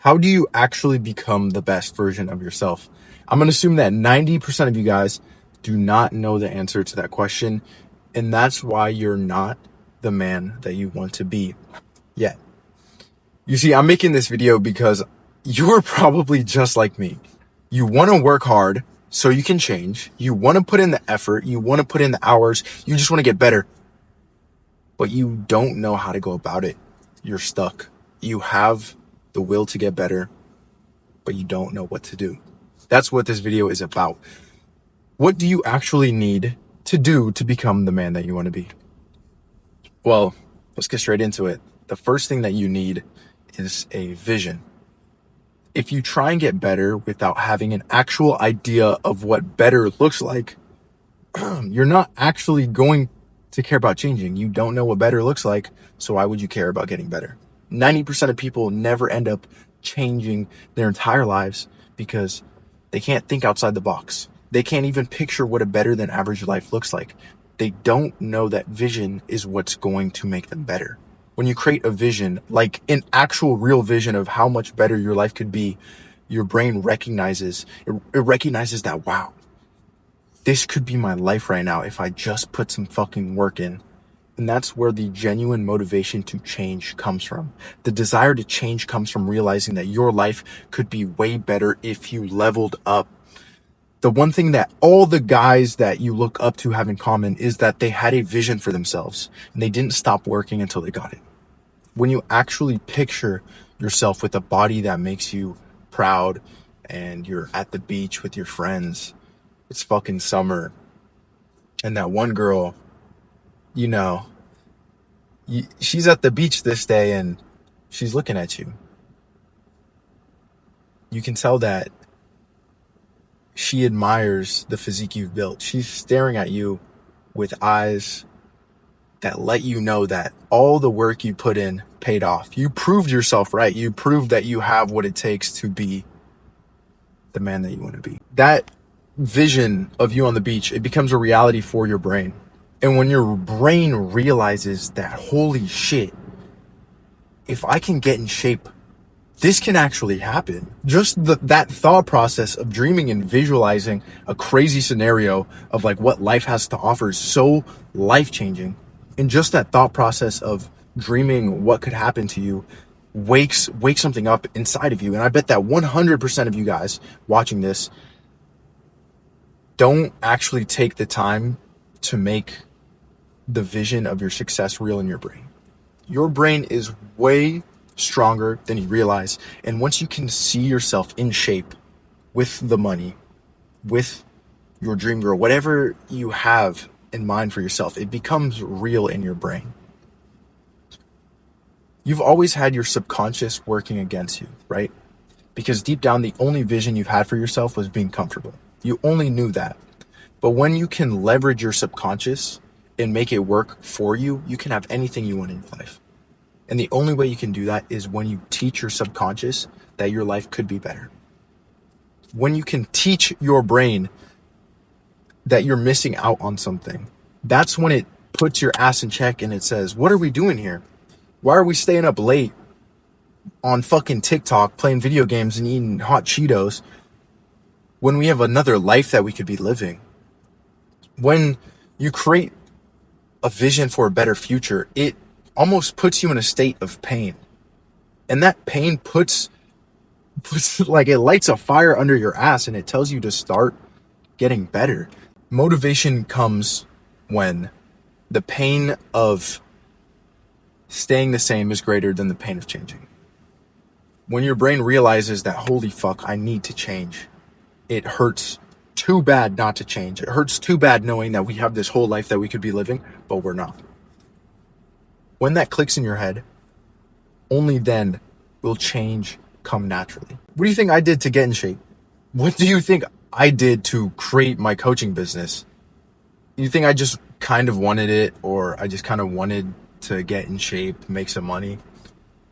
How do you actually become the best version of yourself? I'm going to assume that 90% of you guys do not know the answer to that question. And that's why you're not the man that you want to be yet. You see, I'm making this video because you're probably just like me. You want to work hard so you can change. You want to put in the effort. You want to put in the hours. You just want to get better. But you don't know how to go about it. You're stuck. You have the will to get better, but you don't know what to do. That's what this video is about. What do you actually need to do to become the man that you want to be? Well, let's get straight into it. The first thing that you need is a vision. If you try and get better without having an actual idea of what better looks like, you're not actually going to care about changing. You don't know what better looks like, so why would you care about getting better? 90% of people never end up changing their entire lives because they can't think outside the box. They can't even picture what a better than average life looks like. They don't know that vision is what's going to make them better. When you create a vision, like an actual real vision of how much better your life could be, your brain recognizes that, wow, this could be my life right now if I just put some fucking work in. And that's where the genuine motivation to change comes from. The desire to change comes from realizing that your life could be way better if you leveled up. The one thing that all the guys that you look up to have in common is that they had a vision for themselves and they didn't stop working until they got it. When you actually picture yourself with a body that makes you proud and you're at the beach with your friends, it's fucking summer, and that one girl, she's at the beach this day and she's looking at you. You can tell that she admires the physique you've built. She's staring at you with eyes that let you know that all the work you put in paid off. You proved yourself right. You proved that you have what it takes to be the man that you want to be. That vision of you on the beach, it becomes a reality for your brain. And when your brain realizes that, holy shit, if I can get in shape, this can actually happen. Just that thought process of dreaming and visualizing a crazy scenario of like what life has to offer is so life-changing. And just that thought process of dreaming what could happen to you wakes something up inside of you. And I bet that 100% of you guys watching this don't actually take the time to make the vision of your success real in your brain. Your brain is way stronger than you realize. And once you can see yourself in shape with the money, with your dream girl, whatever you have in mind for yourself, it becomes real in your brain. You've always had your subconscious working against you, right? Because deep down, the only vision you've had for yourself was being comfortable. You only knew that. But when you can leverage your subconscious and make it work for you, you can have anything you want in your life. And the only way you can do that is when you teach your subconscious that your life could be better. When you can teach your brain that you're missing out on something, that's when it puts your ass in check and it says, what are we doing here? Why are we staying up late on fucking TikTok playing video games and eating hot Cheetos when we have another life that we could be living? When you create a vision for a better future, it almost puts you in a state of pain. And that pain puts like it lights a fire under your ass and it tells you to start getting better. Motivation comes when the pain of staying the same is greater than the pain of changing. When your brain realizes that, holy fuck, I need to change, it hurts too bad not to change. It hurts too bad knowing that we have this whole life that we could be living, but we're not. When that clicks in your head, only then will change come naturally. What do you think I did to get in shape? What do you think I did to create my coaching business? You think I just kind of wanted it, or I just kind of wanted to get in shape, make some money?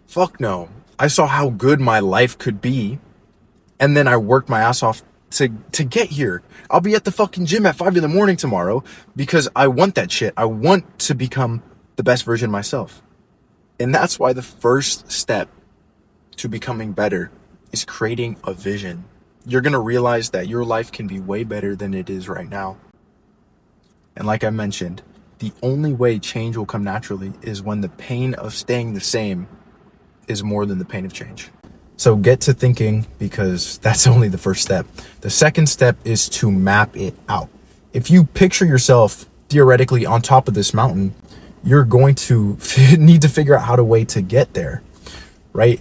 Fuck no. I saw how good my life could be, and then I worked my ass off to get here. I'll be at the fucking gym at 5 a.m. tomorrow because I want that shit. I want to become the best version of myself. And that's why the first step to becoming better is creating a vision. You're going to realize that your life can be way better than it is right now. And like I mentioned, the only way change will come naturally is when the pain of staying the same is more than the pain of change. So get to thinking, because that's only the first step. The second step is to map it out. If you picture yourself theoretically on top of this mountain, you're going to need to figure out how to get there, right?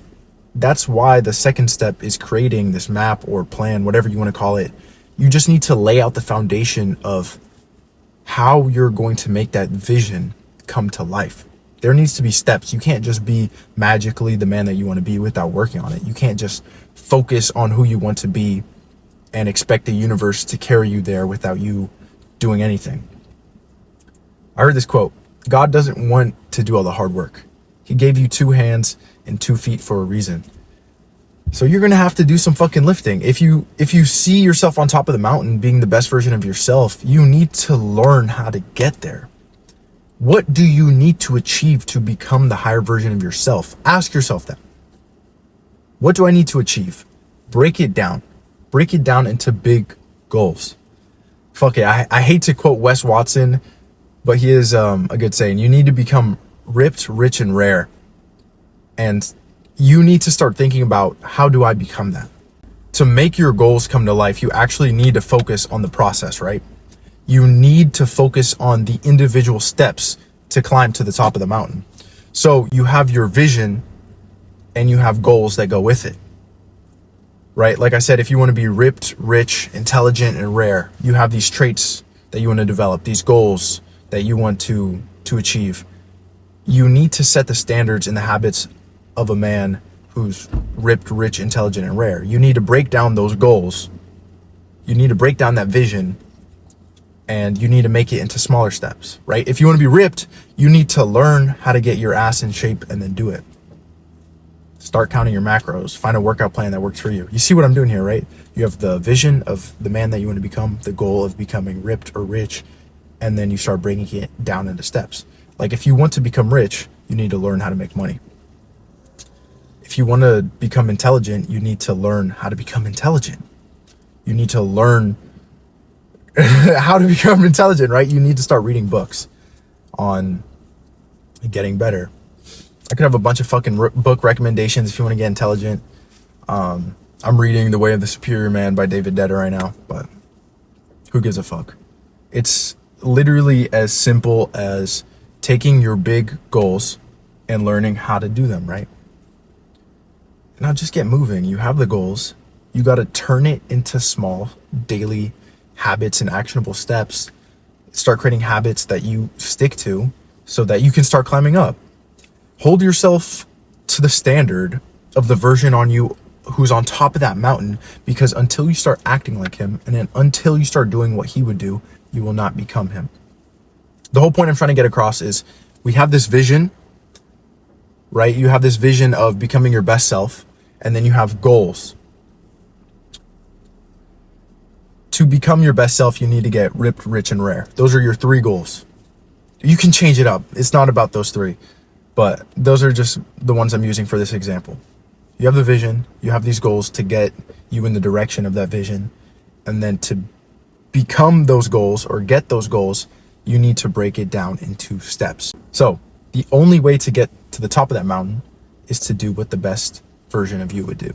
That's why the second step is creating this map or plan, whatever you want to call it. You just need to lay out the foundation of how you're going to make that vision come to life. There needs to be steps. You can't just be magically the man that you want to be without working on it. You can't just focus on who you want to be and expect the universe to carry you there without you doing anything. I heard this quote: God doesn't want to do all the hard work. He gave you 2 hands and 2 feet for a reason. So you're going to have to do some fucking lifting. If you see yourself on top of the mountain being the best version of yourself, you need to learn how to get there. What do you need to achieve to become the higher version of yourself? Ask yourself that. What do I need to achieve? Break it down. Break it down into big goals. Fuck it. I hate to quote Wes Watson, but he is a good saying. You need to become ripped, rich, and rare. And you need to start thinking about, how do I become that? To make your goals come to life, you actually need to focus on the process, right? You need to focus on the individual steps to climb to the top of the mountain. So you have your vision and you have goals that go with it, right? Like I said, if you want to be ripped, rich, intelligent, and rare, you have these traits that you want to develop, these goals that you want to achieve. You need to set the standards and the habits of a man who's ripped, rich, intelligent, and rare. You need to break down those goals. You need to break down that vision, and you need to make it into smaller steps, right? If you want to be ripped, you need to learn how to get your ass in shape and then do it. Start counting your macros. Find a workout plan that works for you. You see what I'm doing here, right? You have the vision of the man that you want to become, the goal of becoming ripped or rich, and then you start breaking it down into steps. Like if you want to become rich, you need to learn how to make money. If you want to become intelligent, you need to learn how to become intelligent. You need to learn how to become intelligent, right? You need to start reading books on getting better. I could have a bunch of fucking book recommendations if you want to get intelligent. I'm reading The Way of the Superior Man by David Detter right now, but who gives a fuck? It's literally as simple as taking your big goals and learning how to do them, right? Now just get moving. You have the goals. You got to turn it into small daily habits and actionable steps. Start creating habits that you stick to so that you can start climbing up. Hold yourself to the standard of the version on you who's on top of that mountain, because until you start acting like him, and then until you start doing what he would do, you will not become him. The whole point I'm trying to get across is we have this vision, right? You have this vision of becoming your best self, and then you have goals. To become your best self, you need to get ripped, rich, and rare. Those are your 3 goals. You can change it up. It's not about those 3, but those are just the ones I'm using for this example. You have the vision, you have these goals to get you in the direction of that vision, and then to become those goals or get those goals, you need to break it down into steps. So the only way to get to the top of that mountain is to do what the best version of you would do.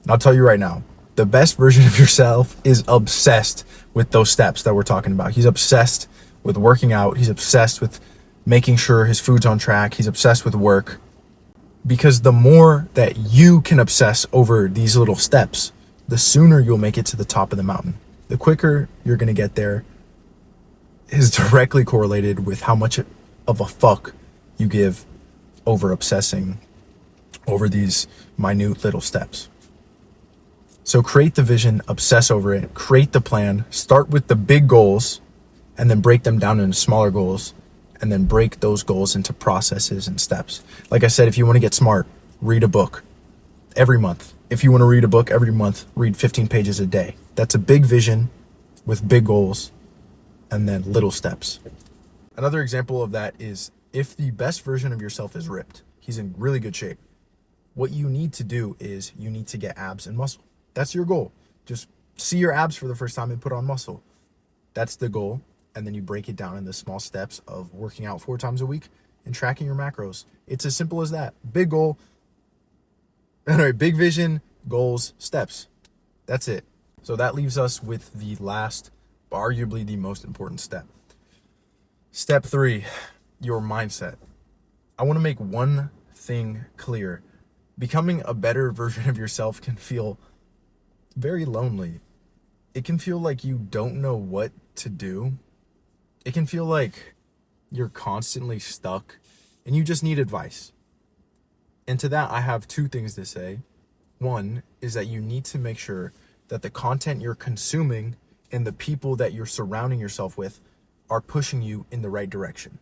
And I'll tell you right now, the best version of yourself is obsessed with those steps that we're talking about. He's obsessed with working out. He's obsessed with making sure his food's on track. He's obsessed with work. Because the more that you can obsess over these little steps, the sooner you'll make it to the top of the mountain. The quicker you're going to get there is directly correlated with how much of a fuck you give over obsessing over these minute little steps. So create the vision, obsess over it, create the plan, start with the big goals, and then break them down into smaller goals, and then break those goals into processes and steps. Like I said, if you want to get smart, read a book every month. If you want to read a book every month, read 15 pages a day. That's a big vision with big goals and then little steps. Another example of that is if the best version of yourself is ripped, he's in really good shape. What you need to do is you need to get abs and muscle. That's your goal. Just see your abs for the first time and put on muscle. That's the goal. And then you break it down into small steps of working out 4 times a week and tracking your macros. It's as simple as that. Big goal. Anyway, big vision, goals, steps. That's it. So that leaves us with the last, but arguably the most important step. Step 3, your mindset. I want to make one thing clear. Becoming a better version of yourself can feel very lonely. It can feel like you don't know what to do. It can feel like you're constantly stuck and you just need advice. And to that, I have 2 things to say. One is that you need to make sure that the content you're consuming and the people that you're surrounding yourself with are pushing you in the right direction.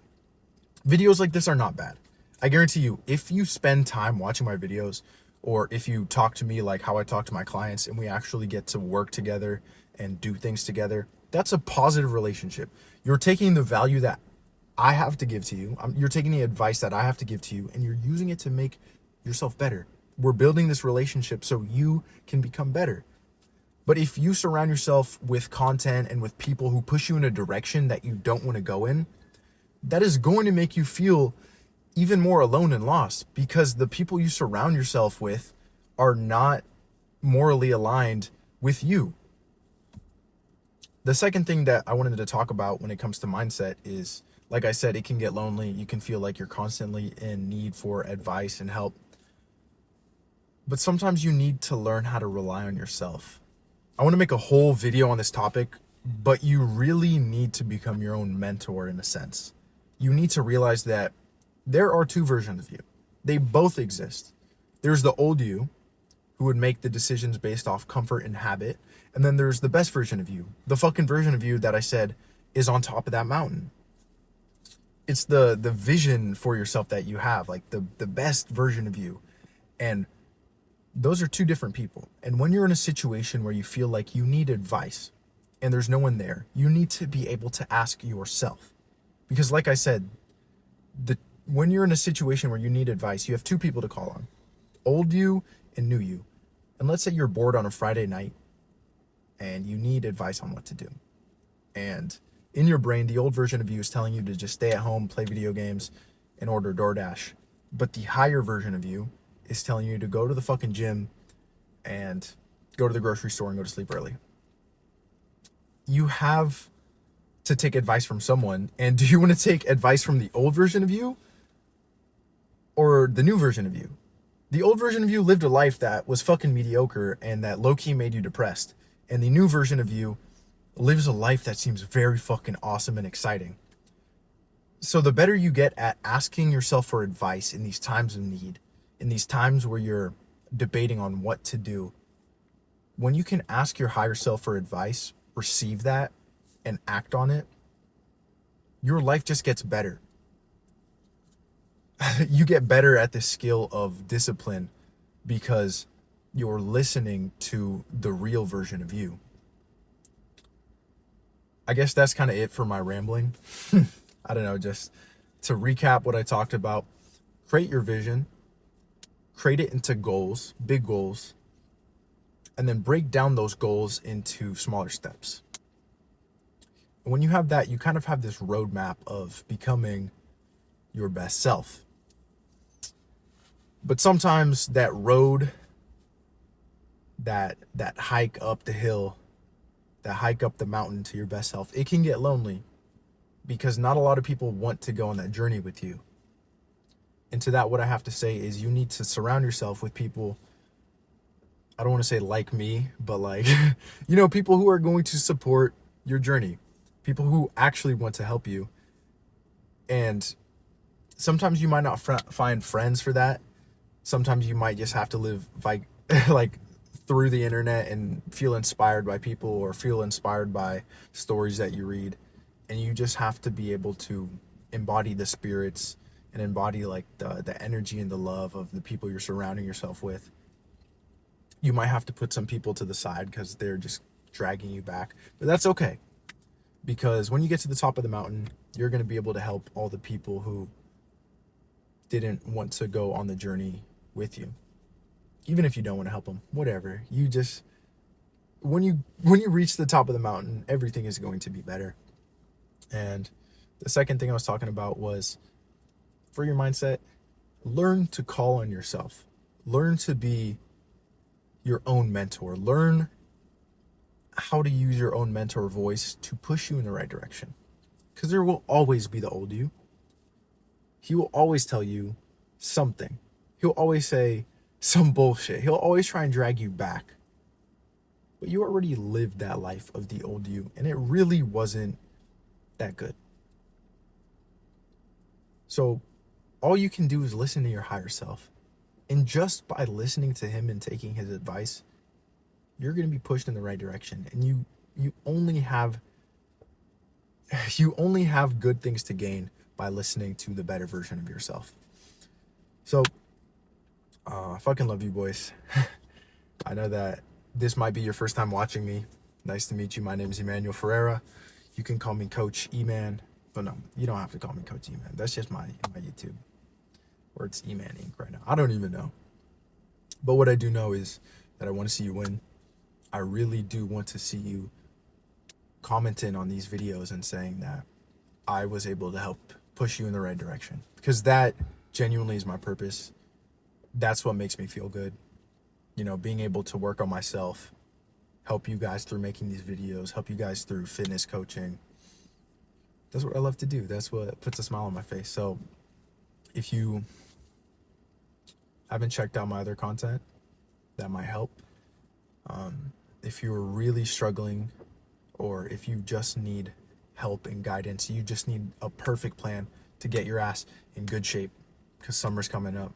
Videos like this are not bad. I guarantee you, if you spend time watching my videos, or if you talk to me like how I talk to my clients and we actually get to work together and do things together, that's a positive relationship. You're taking the value that I have to give to you. You're taking the advice that I have to give to you, and you're using it to make yourself better. We're building this relationship so you can become better. But if you surround yourself with content and with people who push you in a direction that you don't want to go in, that is going to make you feel even more alone and lost, because the people you surround yourself with are not morally aligned with you. The second thing that I wanted to talk about when it comes to mindset is, like I said, it can get lonely. You can feel like you're constantly in need for advice and help. But sometimes you need to learn how to rely on yourself. I want to make a whole video on this topic, but you really need to become your own mentor in a sense. You need to realize that there are 2 versions of you. They both exist. There's the old you, who would make the decisions based off comfort and habit. And then there's the best version of you, the fucking version of you that I said is on top of that mountain. It's the vision for yourself that you have, like the best version of you. And those are 2 different people. And when you're in a situation where you feel like you need advice and there's no one there, you need to be able to ask yourself. Because like I said, when you're in a situation where you need advice, you have 2 people to call on, old you and new you. And let's say you're bored on a Friday night and you need advice on what to do. And in your brain, the old version of you is telling you to just stay at home, play video games, and order DoorDash. But the higher version of you is telling you to go to the fucking gym and go to the grocery store and go to sleep early. You have to take advice from someone. And do you want to take advice from the old version of you or the new version of you? The old version of you lived a life that was fucking mediocre and that low-key made you depressed. And the new version of you lives a life that seems very fucking awesome and exciting. So the better you get at asking yourself for advice in these times of need, in these times where you're debating on what to do, when you can ask your higher self for advice, receive that, and act on it, your life just gets better. You get better at the skill of discipline because you're listening to the real version of you. I guess that's kind of it for my rambling. I don't know, just to recap what I talked about. Create your vision, create it into goals, big goals, and then break down those goals into smaller steps. And when you have that, you kind of have this roadmap of becoming your best self. But sometimes that road, that hike up the hill, that hike up the mountain to your best self, it can get lonely because not a lot of people want to go on that journey with you. And to that, what I have to say is you need to surround yourself with people, I don't want to say like me, but like, people who are going to support your journey, people who actually want to help you. And sometimes you might not find friends for that. Sometimes you might just have to live like through the internet and feel inspired by people or feel inspired by stories that you read. And you just have to be able to embody the spirits and embody like the energy and the love of the people you're surrounding yourself with. You might have to put some people to the side because they're just dragging you back, but that's okay. Because when you get to the top of the mountain, you're going to be able to help all the people who didn't want to go on the journey with you. even if you don't want to help them, whatever. You just, when you reach the top of the mountain, everything is going to be better. And the second thing I was talking about was, for your mindset, learn to call on yourself. Learn to be your own mentor. Learn how to use your own mentor voice to push you in the right direction. Because there will always be the old you. He will always tell you something. He'll always say some bullshit. He'll always try and drag you back. But you already lived that life of the old you, and it really wasn't that good. So all you can do is listen to your higher self. And just by listening to him and taking his advice, you're going to be pushed in the right direction. And you only have good things to gain by listening to the better version of yourself. So I fucking love you, boys. I know that this might be your first time watching me. Nice to meet you. My name is Emmanuel Ferreira. You can call me Coach E-Man. But no, you don't have to call me Coach E-Man. That's just my YouTube. Or it's E-Man Inc. right now. I don't even know. But what I do know is that I want to see you win. I really do want to see you commenting on these videos and saying that I was able to help push you in the right direction. Because that genuinely is my purpose. That's what makes me feel good. You know, being able to work on myself, help you guys through making these videos, help you guys through fitness coaching. That's what I love to do. That's what puts a smile on my face. So if you haven't checked out my other content, that might help. If you're really struggling, or if you just need help and guidance, you just need a perfect plan to get your ass in good shape because summer's coming up.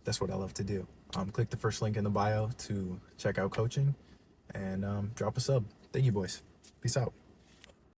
That's what I love to do. Click the first link in the bio to check out coaching and drop a sub. Thank you, boys. Peace out.